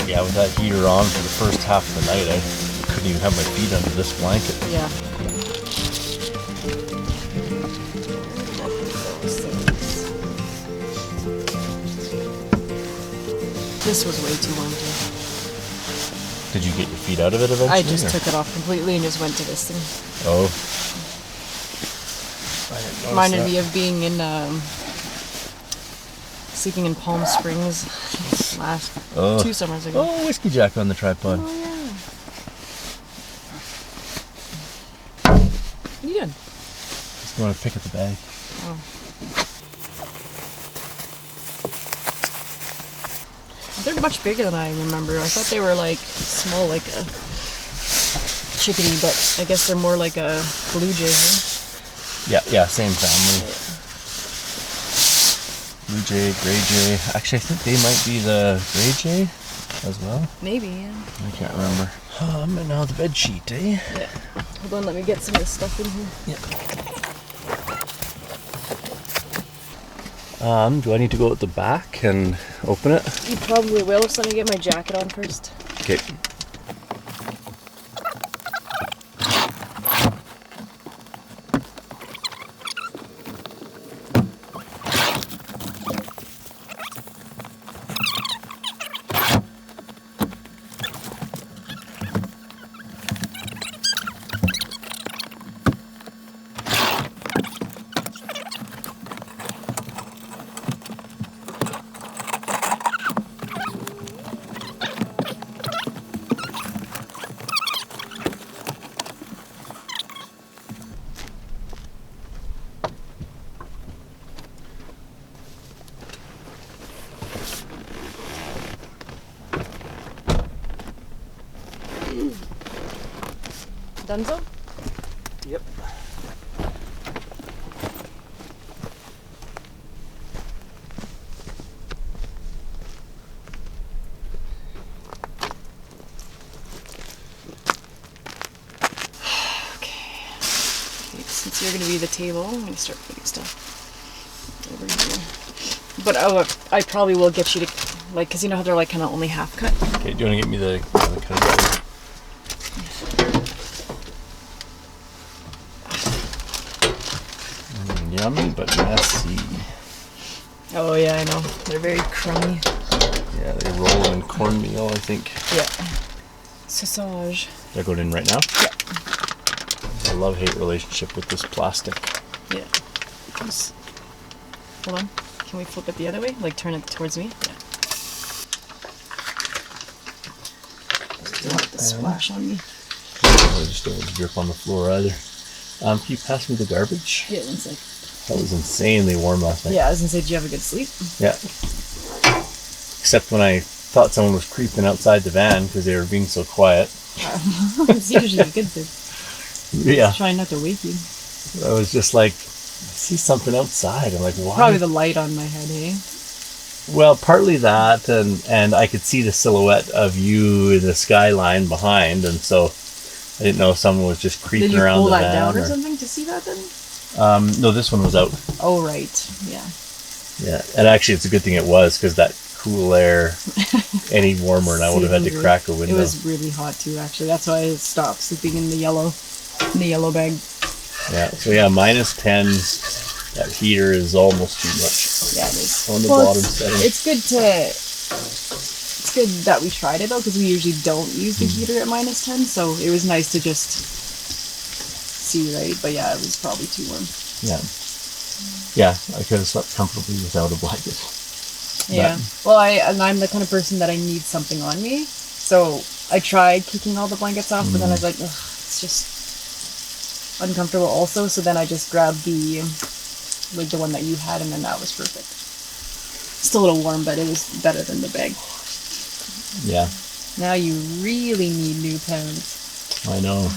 Yeah, with that heater on for the first half of the night, I couldn't even have my feet under this blanket. Yeah. This was way too warm too. Did you get your feet out of it eventually? I just took it off completely and just went to this thing. Oh. Reminded me of being in sleeping in Palm Springs last 2 summers ago. Oh, Whisky-jack on the tripod. Oh yeah. What are you doing? Just going to pick at the bag. Oh. They're much bigger than I remember. I thought they were like small, like a chickadee, but I guess they're more like a blue jay. Huh? Yeah, same family. Blue jay, gray jay. Actually, I think they might be the gray jay as well. Maybe, yeah. I can't remember. And now the bed sheet, eh? Yeah. Hold on, let me get some of this stuff in here. Yeah. Do I need to go at the back and open it? You probably will, so let me get my jacket on first. Okay. Dunzo? Yep. Okay, since you're gonna be the table, I'm gonna start putting stuff over here. But I probably will get you to, like, cause you know how they're like kind of only half cut. Okay, do you want to get me the cut? Yummy but messy. Oh yeah, I know. They're very crummy. Yeah, they roll in cornmeal, I think. Yeah. Sausage. They're going in right now? Yeah. I love-hate relationship with this plastic. Yeah. Just, hold on. Can we flip it the other way? Like turn it towards me? Yeah. Don't want the splash on me. I just don't want to drip on the floor either. Can you pass me the garbage? Yeah, one sec. That was insanely warm last night. Yeah, I was gonna say, did you have a good sleep? Yeah. Except when I thought someone was creeping outside the van because they were being so quiet. It's usually a good thing. Yeah. Trying not to wake you. I was just like, I see something outside. I'm like, why? Probably the light on my head, hey? Well, partly that, and I could see the silhouette of you in the skyline behind, and so I didn't know if someone was just creeping around the van. Did you pull that down or something to see that then? No, this one was out. Oh, right. Yeah. Yeah, and actually it's a good thing it was, because that cool air, any warmer and I would have had to crack a window. It was really hot too, actually. That's why I stopped sleeping in the yellow bag. Yeah, so yeah, -10. That heater is almost too much. Yeah, it is. On the bottom setting. It's good that we tried it though, because we usually don't use the heater at -10, so it was nice to just see, right? But yeah, it was probably too warm. Yeah. Yeah, I could have slept comfortably without a blanket. Yeah. Well, I'm the kind of person that I need something on me, so I tried kicking all the blankets off, but then I was like, ugh, it's just uncomfortable also, so then I just grabbed the one that you had, and then that was perfect. Still a little warm, but it was better than the bag. Yeah. Now you really need new pants. I know.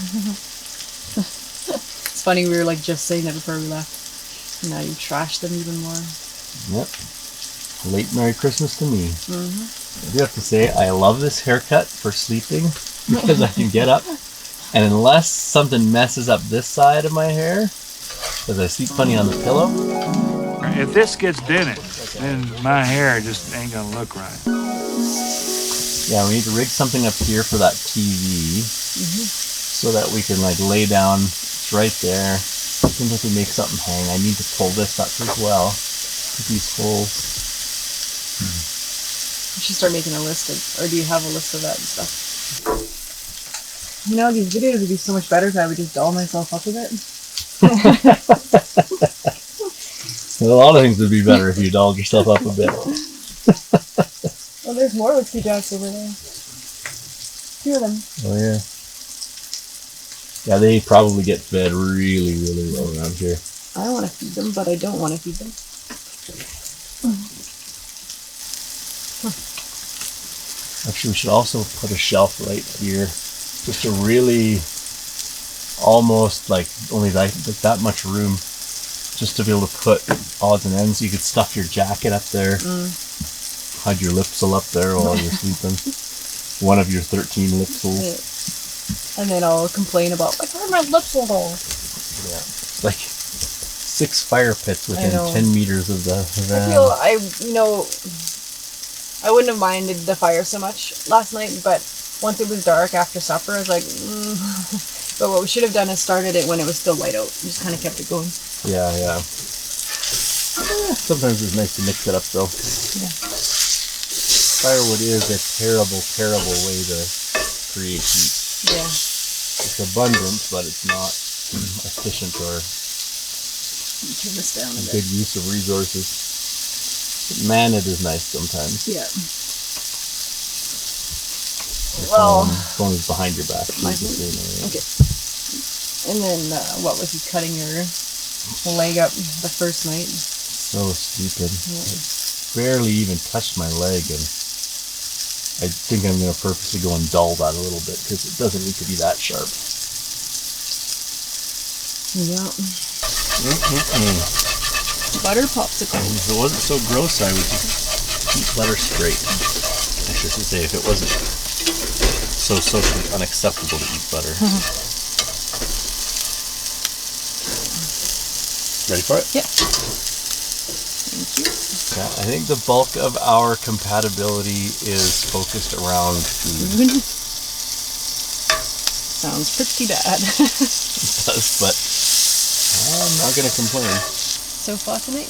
It's funny, we were like just saying that before we left. Now you trash them even more. Yep. Late Merry Christmas to me. I do have to say, I love this haircut for sleeping because I can get up, and unless something messes up this side of my hair, because I sleep funny on the pillow, If this gets dented, then my hair just ain't gonna look right. Yeah, we need to rig something up here for that TV so that we can like lay down. It's right there. I think if we make something hang, I need to pull this up as well. These holes. You should start making a list of, or do you have a list of that and stuff? You know, these videos would be so much better if I would just doll myself up a bit. A lot of things would be better if you dolled yourself up a bit. Well, there's more Whisky-jacks over there. 2 of them. Oh yeah. Yeah, they probably get fed really, really well around here. I want to feed them, but I don't want to feed them. Actually, we should also put a shelf right here, just to really, almost like only like that much room, just to be able to put odds and ends. You could stuff your jacket up there, hide your lipsel up there while you're sleeping. One of your 13 lipsels. Yeah. And then I'll complain about, like, where's my lipsel though? Yeah, it's like 6 fire pits within 10 meters of the van. I wouldn't have minded the fire so much last night, but once it was dark after supper, I was like, But what we should have done is started it when it was still light out. We just kind of kept it going. Yeah, yeah. Sometimes it's nice to mix it up, though. Yeah. Firewood is a terrible, terrible way to create heat. Yeah. It's abundant, but it's not efficient or Turn this down a a bit. good use of resources. But man, it is nice sometimes. Yeah. Your Well, phone is behind your back. My Use the phone? same area. Okay. And then, what was he cutting your leg up the first night? So stupid. Yeah. It barely even touched my leg, and I think I'm going to purposely go and dull that a little bit because it doesn't need to be that sharp. Yeah. Butter popsicle. If it wasn't so gross, I would just eat butter straight. I should say, if it wasn't so socially unacceptable to eat butter. Ready for it? Yeah. Thank you. Yeah, I think the bulk of our compatibility is focused around food. Sounds pretty bad. It does, but I'm not going to complain. So far tonight?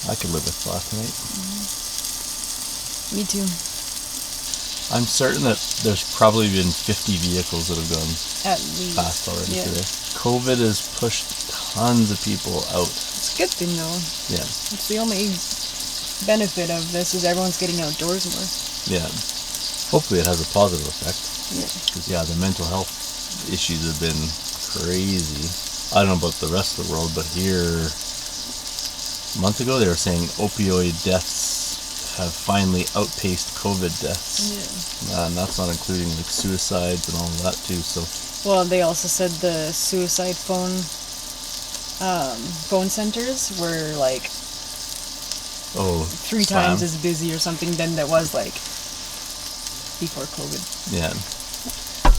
I could live with flat tonight. Me too. I'm certain that there's probably been 50 vehicles that have gone At least. past already Yeah. today. COVID has pushed tons of people out. It's a good thing though. Yeah, It's the only benefit of this is everyone's getting outdoors more. yeah. Hopefully it has a positive effect. Yeah. Because, yeah, the mental health issues have been crazy. I don't know about the rest of the world, but here, a month ago, they were saying opioid deaths have finally outpaced COVID deaths. Yeah. And that's not including, like, suicides and all of that, too, so... Well, they also said the suicide phone centers were like 3 times as busy or something than that was like before COVID. Yeah.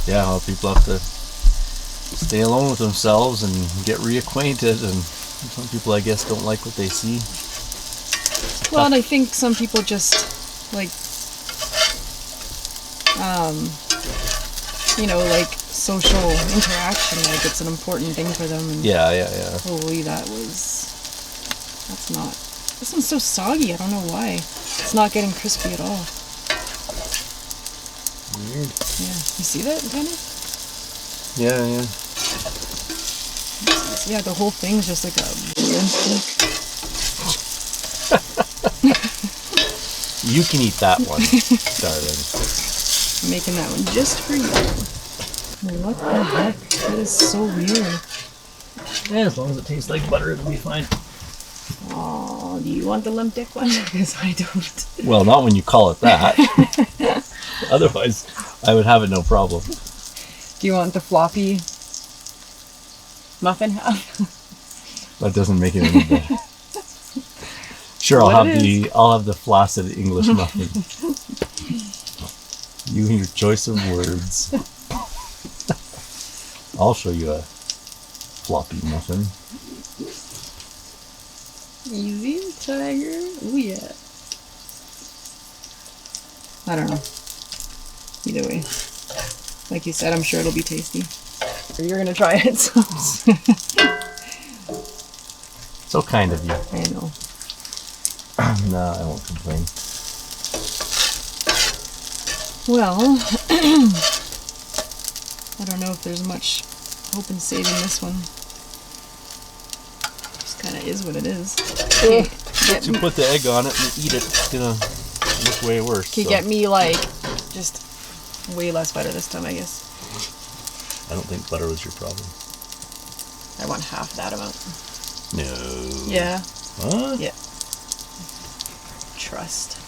Yeah, well, people have to stay alone with themselves and get reacquainted, and some people, I guess, don't like what they see. Well, and I think some people just like, like social interaction, like it's an important thing for them. And Yeah. holy, that one's so soggy. I don't know why. It's not getting crispy at all. Weird. Yeah, you see that, kind of? Yeah. Yeah, the whole thing's just like a You can eat that one, darling. making that one just for you. What the heck? That is so weird. Yeah, as long as it tastes like butter, it'll be fine. Oh, do you want the limp dick one? Because I don't. Well, not when you call it that. Otherwise, I would have it no problem. Do you want the floppy muffin half? That doesn't make it any better. Sure, I'll have the flaccid English muffin. You and your choice of words. I'll show you a floppy muffin. Easy, tiger. Oh yeah. I don't know. Either way. Like you said, I'm sure it'll be tasty. You're gonna try it, so. So kind of you. I know. No, I won't complain. Well, I don't know if there's much hope in saving this one. Just kind of is what it is. Once you put the egg on it and eat it, it's gonna look way worse. Can get me like just way less butter this time, I guess. I don't think butter was your problem. I want half that amount. No. Yeah. What? Yeah. Trust.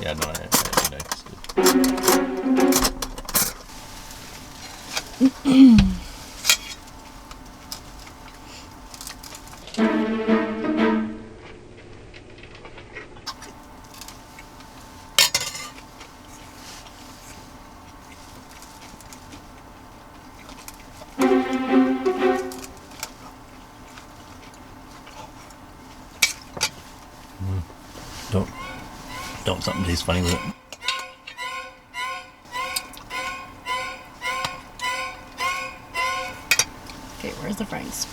Yeah, no, I just did. Don't something taste funny with it. Okay, where's the Franks?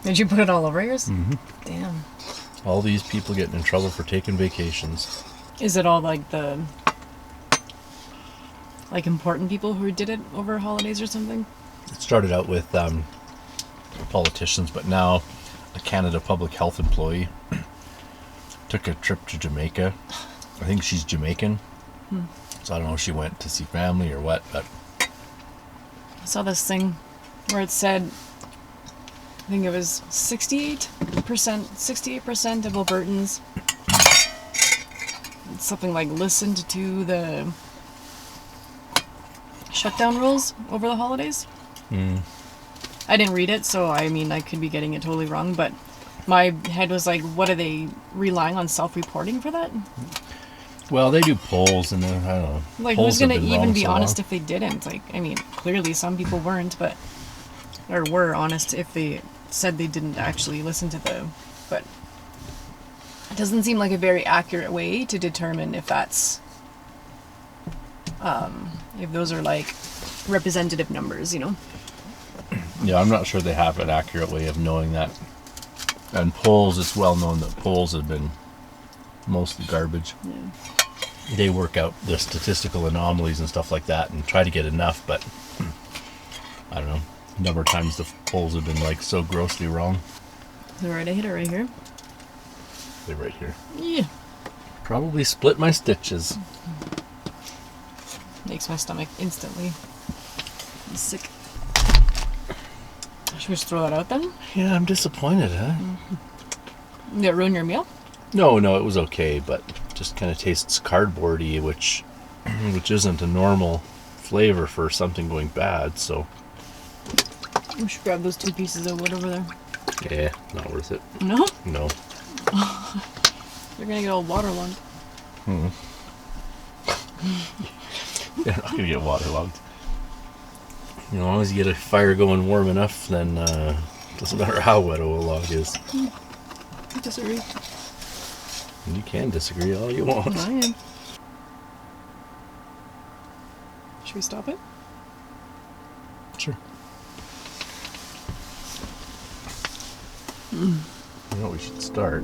Did you put it all over yours? Mm-hmm. Damn. All these people getting in trouble for taking vacations. Is it all like the important people who did it over holidays or something? It started out with politicians, but now a Canada public health employee took a trip to Jamaica. I think she's Jamaican. So I don't know if she went to see family or what, but I saw this thing where it said, I think it was 68% of Albertans, something like listened to the shutdown rules over the holidays. I didn't read it, so I mean, I could be getting it totally wrong, but my head was like, what are they relying on self-reporting for that? well, they do polls, and then I don't know. Like, polls who's gonna have been even wrong be so honest long. if they didn't? Like, I mean, clearly some people weren't, but or were honest if they said they didn't actually listen to the. But it doesn't seem like a very accurate way to determine if that's if those are like representative numbers, you know. Yeah, I'm not sure they have an accurate way of knowing that. And polls, it's well known that polls have been mostly garbage. Yeah. They work out the statistical anomalies and stuff like that and try to get enough, but I don't know. A number of times the polls have been like so grossly wrong. All right, I hit it right here. They're right here. Yeah. Probably split my stitches. Makes my stomach instantly sick. Should we just throw that out then? Yeah, I'm disappointed, huh? Did it ruin your meal? No, it was okay, but just kind of tastes cardboardy, which isn't a normal flavor for something going bad, so. We should grab those 2 pieces of wood over there. Yeah, not worth it. No? No. They're gonna get all waterlogged. They're not gonna get waterlogged. You know, as long as you get a fire going warm enough, then doesn't matter how wet a log is. I disagree. You can disagree all you want. I am. Should we stop it? Sure. You know what we should start?